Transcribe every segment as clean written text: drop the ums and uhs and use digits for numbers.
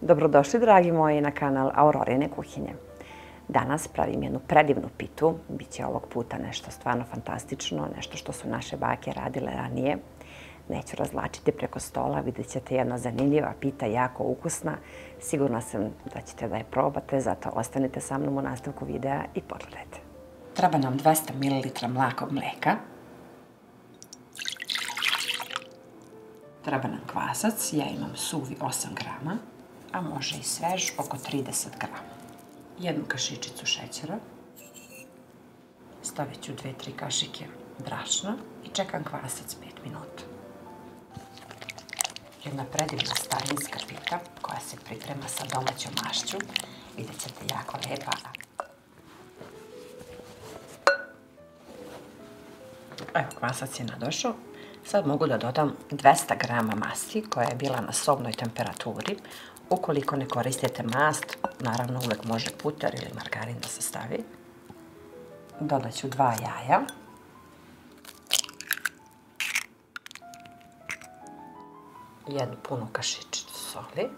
Dobrodošli, dragi moji, na kanal Aurorine kuhinje. Danas pravim jednu predivnu pitu. Biće ovog puta nešto stvarno fantastično, nešto što su naše bake radile ranije. Neću razvlačiti preko stola, vidjet ćete jedna zanimljiva pita, jako ukusna. Sigurna sam da ćete da je probate, zato ostanite sa mnom u nastavku videa i pogledajte. Treba nam 200 ml mlakog mleka. Treba nam kvasac, ja imam suvi 8 grama, a može i svež oko 30 grama. Jednu kašičicu šećera. Stavit ću 2-3 kašike brašna i čekam kvasac 5 minuta. Jedna predivna starinska pita koja se priprema sa domaćom mašću. Vidjet ćete, jako lepa. Evo, kvasac je nadošao. Sad mogu da dodam 200 grama masti koja je bila na sobnoj temperaturi. Ukoliko ne koristite mast, naravno uvek može puter ili margarin da se stavi. Dodat ću 2 jaja. Jednu punu kašičicu soli.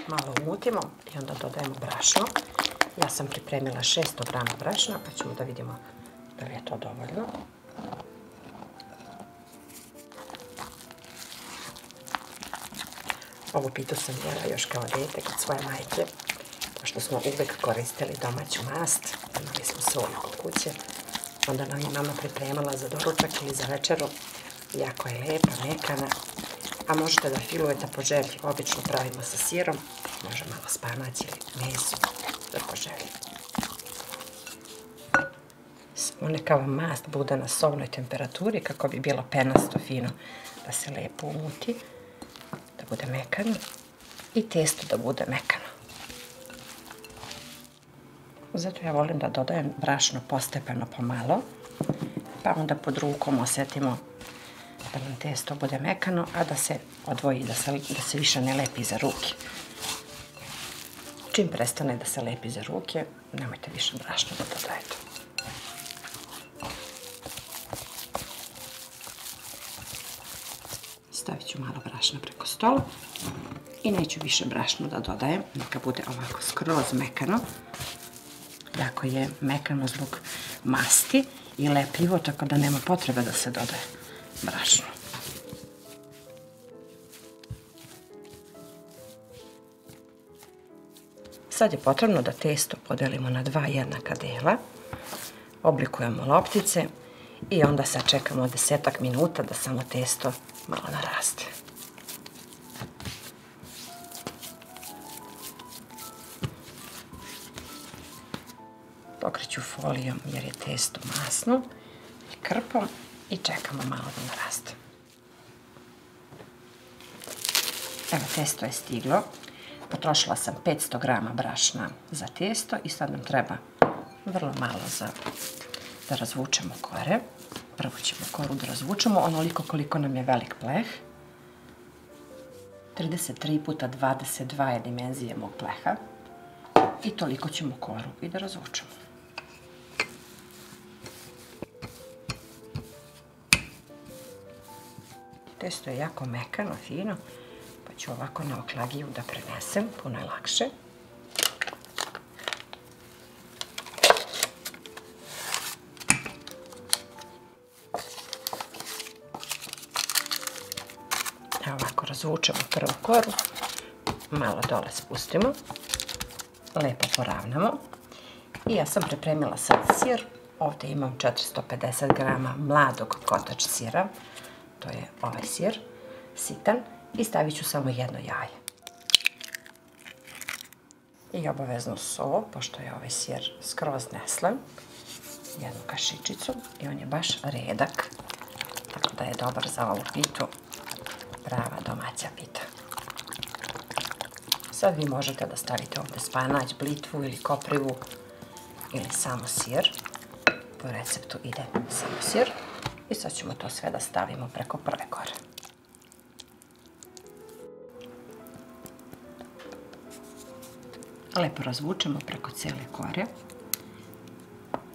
Malo umutimo i onda dodajemo brašno. Ja sam pripremila 600 grama brašna, pa ćemo da vidimo da li je to dovoljno. Ovu pitu sam jela još kao dete kod svoje majke, pošto smo uvek koristili domaću mast. Imali smo solju kod kuće, onda nam je mama pripremala za doručak ili za večeru. Jako je lepa, mekana, a možete da filujete po želji. Obično pravimo sa sirom, može malo spanać ili meso, da po želji. Samo neka vam mast bude na sobnoj temperaturi kako bi bilo penasto, fino, da se lepo umuti, da bude mekano i testo da bude mekano. Zato ja volim da dodajem brašno postepeno pomalo, pa onda pod rukom osjetimo da nam testo bude mekano, a da se odvoji, da se više ne lepi za ruke. Čim prestane da se lepi za ruke, nemojte više brašna da dodajete. Stavit ću malo brašna preko stola i neću više brašna da dodajem, neka bude ovako skroz mekano. Jako je mekano zbog masti i lepljivo, tako da nema potrebe da se dodaje brašno. Sad je potrebno da testo podelimo na 2 jednaka dela, oblikujemo loptice i onda sačekamo 10 minuta da samo testo malo naraste. Pokriću folijom jer je testo masno i krpom i čekamo malo da naraste. Evo, testo je stiglo. Potrošila sam 500 grama brašna za testo i sad nam treba vrlo malo da razvučemo kore. Prvo ćemo koru da razvučemo onoliko koliko nam je velik pleh. 33 puta 22 je dimenzija mog pleha i toliko ćemo koru i da razvučemo. Testo je jako mekano, fino, pa ću ovako na oklagiju da prenesem, puno je lakše. Evo ovako razvučemo prvu koru, malo dole spustimo, lepo poravnamo i ja sam pripremila sad sir. Ovdje imam 450 grama mladog kotač sira, to je ovaj sir, sitan, i stavit ću samo jedno jaje. I obavezno so, pošto je ovaj sir skroz neslen, jednu kašičicu i on je baš redak, tako da je dobar za ovu pitu, prava domaća pita. Sad vi možete da stavite ovdje spanać, blitvu ili koprivu ili samo sir. Po receptu ide samo sir. I sad ćemo to sve da stavimo preko prve kore. Lepo razvučemo preko cijele kore.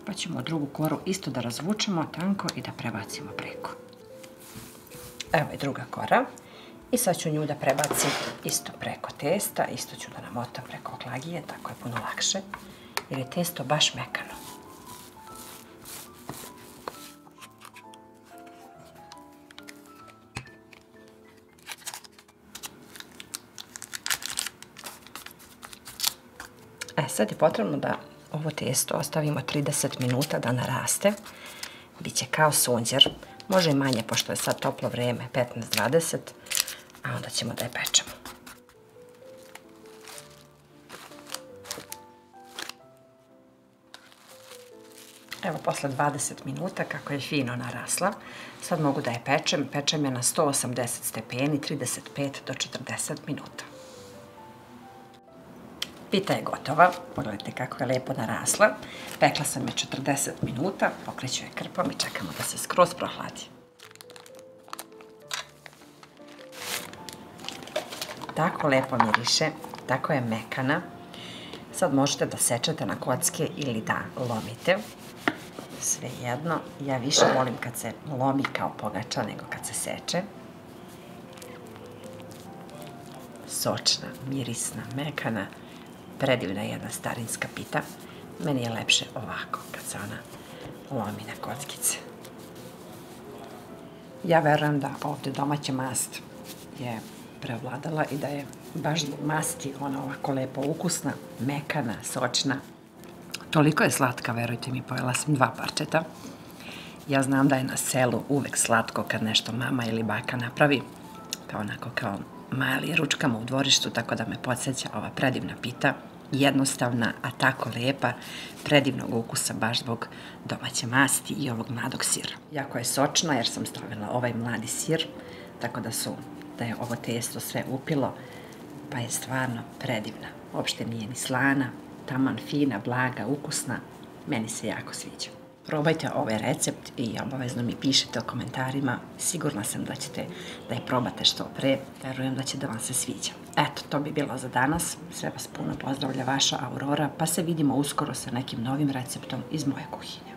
Pa ćemo drugu koru isto da razvučemo tanko i da prebacimo preko. Evo je druga kora. I sad ću nju da prebacim isto preko testa, isto ću da namotam preko oklagije, tako je puno lakše, jer je testo baš mekano. Sad je potrebno da ovo testo ostavimo 30 minuta da naraste. Biće kao sunđer, može i manje pošto je sad toplo vreme, 15-20, a onda ćemo da je pečemo. Evo, posle 20 minuta kako je fino narasla, sad mogu da je pečem. Pečem je na 180 stepeni, 35 do 40 minuta. Pita je gotova, pogledajte kako je lepo narasla. Pekla sam je 40 minuta, pokreću je krpom i čekamo da se skroz prohladi. Tako lepo miriše, tako je mekana. Sad možete da sečete na kocke ili da lomite. Svejedno, ja više volim kad se lomi kao pogača nego kad se seče. Sočna, mirisna, mekana. Predivna je jedna starinska pita. Meni je lepše ovako, kad se ona lomi na kockice. Ja verujem da ovdje domaća mast je prevladala i da je baš zbog masti ona ovako lepo ukusna, mekana, sočna. Toliko je slatka, verujte mi, pojela sam 2 parčeta. Ja znam da je na selu uvek slatko kad nešto mama ili baka napravi, kao onako kao mali ručkama u dvorištu, tako da me podsjeća ova predivna pita, jednostavna, a tako lepa, predivnog ukusa baš zbog domaće masti i ovog mladog sira. Jako je sočna jer sam stavila ovaj mladi sir, tako da je ovo testo sve upilo, pa je stvarno predivna. Uopšte nije ni slana, taman fina, blaga, ukusna, meni se jako sviđa. Probajte ovaj recept i obavezno mi pišite u komentarima. Sigurna sam da ćete da je probate što pre. Verujem da će da vam se sviđa. Eto, to bi bilo za danas. Sve vas puno pozdravlja vaša Aurora, pa se vidimo uskoro sa nekim novim receptom iz moje kuhinje.